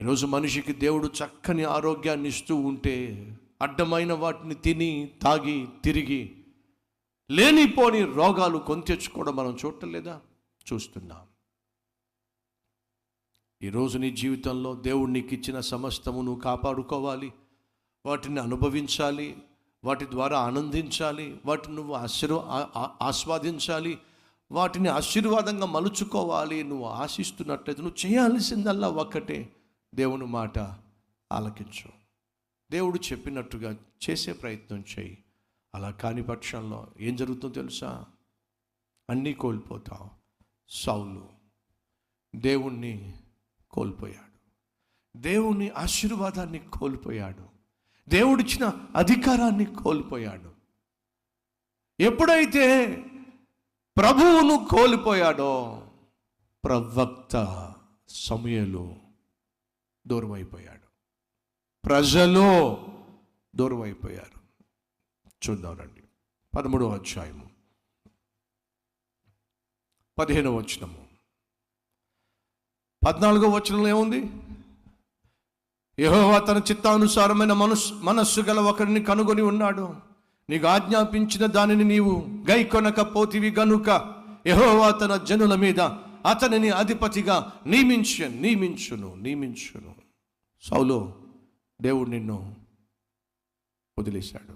ఈరోజు మనిషికి దేవుడు చక్కని ఆరోగ్యాన్ని ఇస్తూ ఉంటే అడ్డమైన వాటిని తిని తాగి తిరిగి లేనిపోని రోగాలు కొని తెచ్చుకోవడం మనం చూడలేదా? చూస్తున్నాం. ఈరోజు నీ జీవితంలో దేవుడు నీకు ఇచ్చిన సమస్తము నువ్వు కాపాడుకోవాలి, వాటిని అనుభవించాలి, వాటి ద్వారా ఆనందించాలి, వాటిని నువ్వు ఆస్వాదించాలి, వాటిని ఆశీర్వాదంగా మలుచుకోవాలి. నువ్వు ఆశిస్తున్నట్లయితే నువ్వు చేయాల్సిందల్లా ఒక్కటే, దేవుని మాట ఆలకించు. దేవుడు చెప్పినట్టుగా చేసే ప్రయత్నం చేయి. అలా కాని పక్షంలో ఏం జరుగుతుందో తెలుసా? అన్నీ కోల్పోతావు. సౌలు దేవుణ్ణి కోల్పోయాడు, దేవుని ఆశీర్వాదాన్ని కోల్పోయాడు, దేవుడిచ్చిన అధికారాన్ని కోల్పోయాడు. ఎప్పుడైతే ప్రభువును కోల్పోయాడో ప్రవక్త సమూయేలు దూరం అయిపోయాడు, ప్రజలు దూరం అయిపోయారు. చూద్దాం రండి. 13వ అధ్యాయము 15వ వచనము. 14వ వచనంలో ఏముంది? యెహోవా తన చిత్తానుసారమైన మనస్సు గల ఒకరిని కనుగొని ఉన్నాడు. నీకు ఆజ్ఞాపించిన దానిని నీవు గైకొనకపోతివి గనుక యెహోవా తన జనుల మీద అతనిని అధిపతిగా నియమించును. సౌలు, దేవుడు నిన్ను వదిలేశాడు,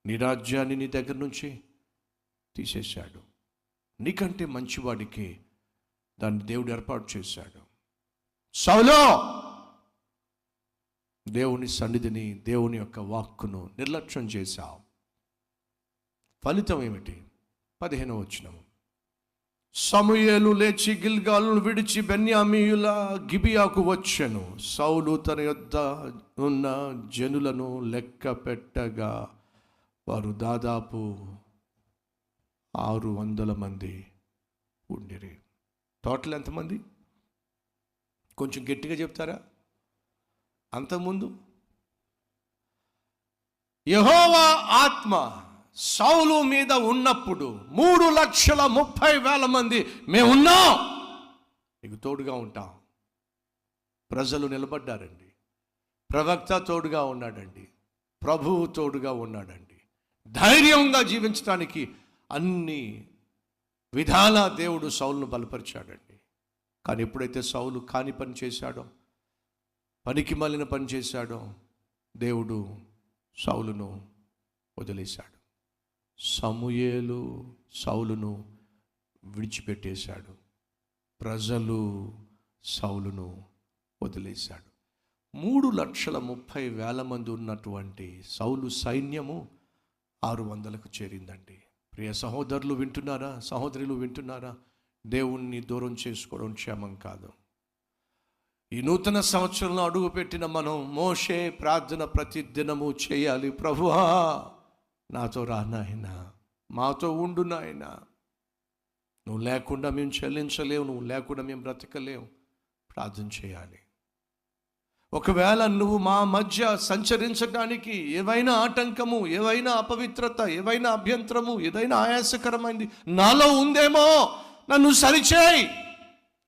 నీ రాజ్యాన్ని నీ దగ్గర నుంచి తీసేశాడు. నీకంటే మంచివాడికి దాన్ని దేవుడు ఏర్పాటు చేశాడు. సౌలు, దేవుని సన్నిధిని, దేవుని యొక్క వాక్కును నిర్లక్ష్యం చేశావు. ఫలితం ఏమిటి? 15వ వచనం. సమూయేలు లేచి గిల్గాలును విడిచి బెన్యామీయుల గిబియాకు వచ్చెను. సౌలు తన యొద్ద ఉన్న జనులను లెక్క పెట్టగా వారు దాదాపు 600 మంది ఉండిరి. టోటల్ ఎంతమంది? కొంచెం గట్టిగా చెప్తారా? అంతకుముందు యెహోవా ఆత్మ సౌలు మీద ఉన్నప్పుడు 3,30,000 మంది మేమున్నాం, నీకు తోడుగా ఉంటాం. ప్రజలు నిలబడ్డారండి, ప్రవక్త తోడుగా ఉన్నాడండి, ప్రభువు తోడుగా ఉన్నాడండి. ధైర్యంగా జీవించడానికి అన్ని విధాల దేవుడు సౌలును బలపరిచాడండి. కానీ ఎప్పుడైతే సౌలు కాని పని చేశాడో, పనికి మాలిన పని చేశాడో, దేవుడు సౌలును వదిలేశాడు. సమూయేలు సౌలును విడిచిపెట్టేశాడు, ప్రజలు సౌలును వదిలేశాడు. 3,30,000 మంది ఉన్నటువంటి సౌలు సైన్యము 600కు చేరిందండి. ప్రియ సహోదరులు వింటున్నారా? సహోదరులు వింటున్నారా? దేవుణ్ణి దూరం చేసుకోవడం క్షేమం కాదు. ఈ నూతన సంవత్సరంలో అడుగుపెట్టిన మనం మోషే ప్రార్థన ప్రతి దినము చేయాలి. ప్రభువా, నాతో రా నాయనా, మాతో ఉండు నాయనా. నువ్వు లేకుండా మేము చెల్లించలేవు, నువ్వు లేకుండా మేము బ్రతకలేవు. ప్రార్థన చేయాలి. ఒకవేళ నువ్వు మా మధ్య సంచరించడానికి ఏవైనా ఆటంకము, ఏవైనా అపవిత్రత, ఏవైనా అభ్యంతరము, ఏదైనా ఆయాసకరమైంది నాలో ఉందేమో, నన్ను సరిచేయి.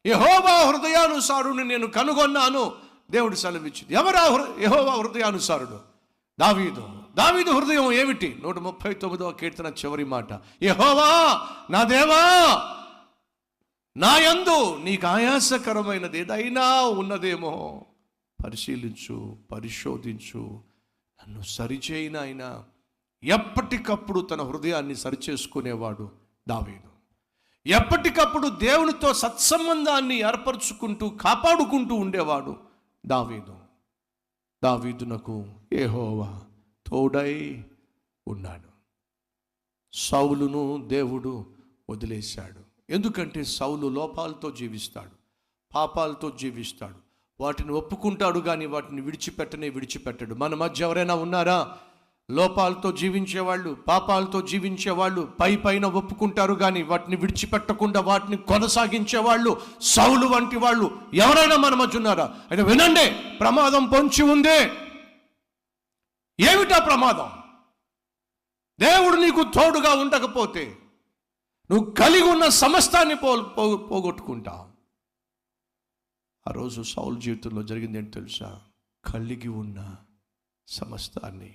యెహోవా హృదయానుసారుని నేను కనుగొన్నాను. దేవుడు సెలవిచ్చింది. ఎవరా యెహోవా హృదయానుసారుడు? దావీదు హృదయం ఏమిటి? 139వ కీర్తన చివరి మాట, యెహోవా నా దేవా, నా యందు నీకు ఆయాసకరమైనది ఏదైనా ఉన్నదేమో పరిశీలించు, పరిశోధించు, నన్ను సరిచేయి నాయనా. ఎప్పటికప్పుడు తన హృదయాన్ని సరిచేసుకునేవాడు దావీదు. ఎప్పటికప్పుడు దేవునితో సత్సంబంధాన్ని ఏర్పరచుకుంటూ కాపాడుకుంటూ ఉండేవాడు దావీదునకు యెహోవా తోడై ఉన్నాడు. సౌలును దేవుడు వదిలేశాడు. ఎందుకంటే సౌలు లోపాలతో జీవిస్తాడు, పాపాలతో జీవిస్తాడు, వాటిని ఒప్పుకుంటాడు కానీ వాటిని విడిచిపెట్టడు. మన మధ్య ఎవరైనా ఉన్నారా? లోపాలతో జీవించేవాళ్ళు, పాపాలతో జీవించేవాళ్ళు పైన ఒప్పుకుంటారు కానీ వాటిని విడిచిపెట్టకుండా వాటిని కొనసాగించేవాళ్ళు, సౌలు వంటి వాళ్ళు ఎవరైనా మన మధ్య ఉన్నారా? అయితే వినండి, ప్రమాదం పొంచి ఉంది. ఏమిటా ప్రమాదం? దేవుడు నీకు తోడుగా ఉండకపోతే నువ్వు కలిగి ఉన్న సమస్తాన్ని పోగొట్టుకుంటావు. ఆ రోజు సౌలు జీవితంలో జరిగింది ఏంటి తెలుసా? కలిగి ఉన్న సమస్తాన్ని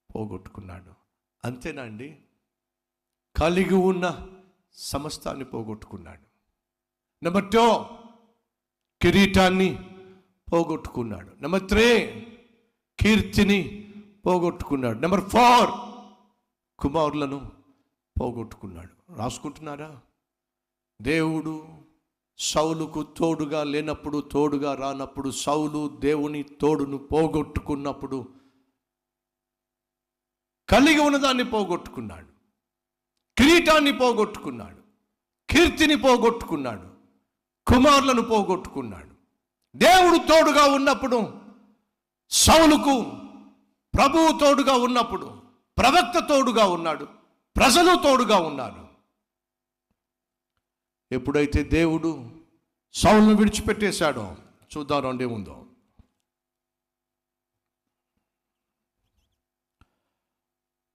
పోగొట్టుకున్నాడు. అంతేనా అండి? కలిగి ఉన్న సమస్తాన్ని పోగొట్టుకున్నాడు. నెంబర్ 2, కిరీటాన్ని పోగొట్టుకున్నాడు. నెంబర్ 3, కీర్తిని పోగొట్టుకున్నాడు. నెంబర్ 4, కుమారులను పోగొట్టుకున్నాడు. రాసుకుంటున్నారా? దేవుడు సౌలుకు తోడుగా లేనప్పుడు, తోడుగా రానప్పుడు, సౌలు దేవుని తోడును పోగొట్టుకున్నప్పుడు కలిగి ఉన్నదాన్ని పోగొట్టుకున్నాడు, కిరీటాన్ని పోగొట్టుకున్నాడు, కీర్తిని పోగొట్టుకున్నాడు, కుమారులను పోగొట్టుకున్నాడు. దేవుడు తోడుగా ఉన్నప్పుడు సౌలుకు, ప్రభువు తోడుగా ఉన్నప్పుడు ప్రవక్త తోడుగా ఉన్నాడు, ప్రజలు తోడుగా ఉన్నారు. ఎప్పుడైతే దేవుడు సౌలును విడిచిపెట్టేశాడో చూద్దాం రండి ముందు.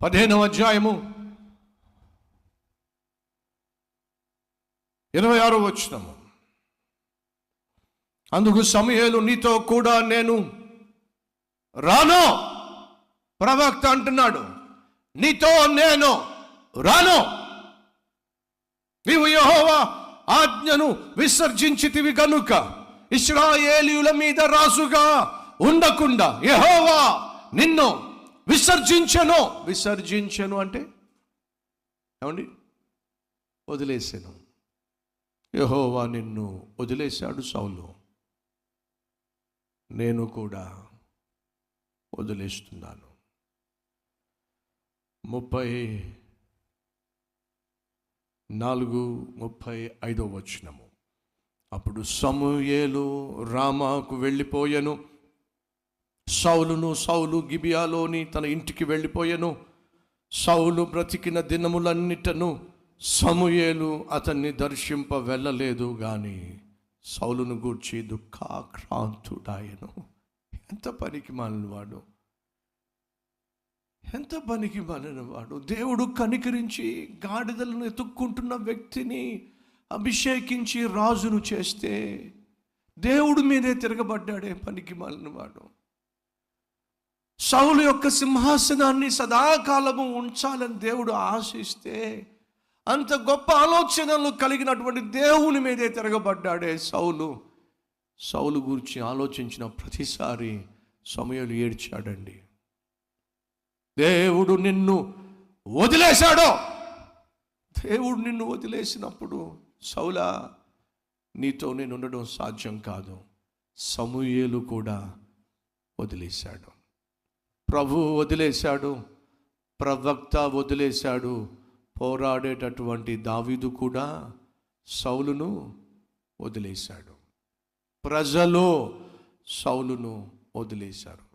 అధ్యాయము 26వ వచనము. అందుకు సమూయేలు, నీతో కూడా నేను రాను. ప్రవక్త అంటున్నాడు, నీతో నేను రాను. నీవు యెహోవా ఆజ్ఞను విసర్జించితివి కనుక ఇశ్రాయేలీయుల మీద రాజుగా ఉండకుండా యెహోవా నిన్ను విసర్జించెను అంటే ఏమండి? వదిలేసాను. యెహోవా నిన్ను వదిలేశాడు సౌలు, నేను కూడా వదిలేస్తున్నాను. 34-35 వచనము. అప్పుడు సమూయేలు రామాకు వెళ్ళిపోయెను. సౌలు గిబియాలోని తన ఇంటికి వెళ్ళిపోయెను. సౌలు బ్రతికిన దినములన్నిటను సమూయేలు అతన్ని దర్శింప వెళ్ళలేదు గాని సౌలును గూర్చి దుఃఖాక్రాంతుడాయెను. ఎంత పనికి మాలినవాడు, ఎంత పనికి మాలినవాడు. దేవుడు కనికరించి గాడిదలను ఎత్తుక్కుంటున్న వ్యక్తిని అభిషేకించి రాజును చేస్తే దేవుడి మీదే తిరగబడ్డాడే పనికి మాలినవాడు. సౌలు యొక్క సింహాసనాన్ని సదాకాలము ఉంచాలని దేవుడు ఆశిస్తే అంత గొప్ప ఆలోచనలు కలిగినటువంటి దేవుని మీదే తిరగబడ్డాడే సౌలు గురించి ఆలోచించిన ప్రతిసారి సమూయేలు ఏడ్చాడండి. దేవుడు నిన్ను వదిలేశాడో. దేవుడు నిన్ను వదిలేసినప్పుడు సౌలా, నీతో నేను ఉండడం సాధ్యం కాదు. సమూయేలు కూడా వదిలేశాడు, ప్రభువు వదిలేశాడు, ప్రవక్త వదిలేశాడు. పోరాడేటటువంటి దావీదు కూడా సౌలును వదిలేశాడు, ప్రజలు సౌలును వదిలేశారు.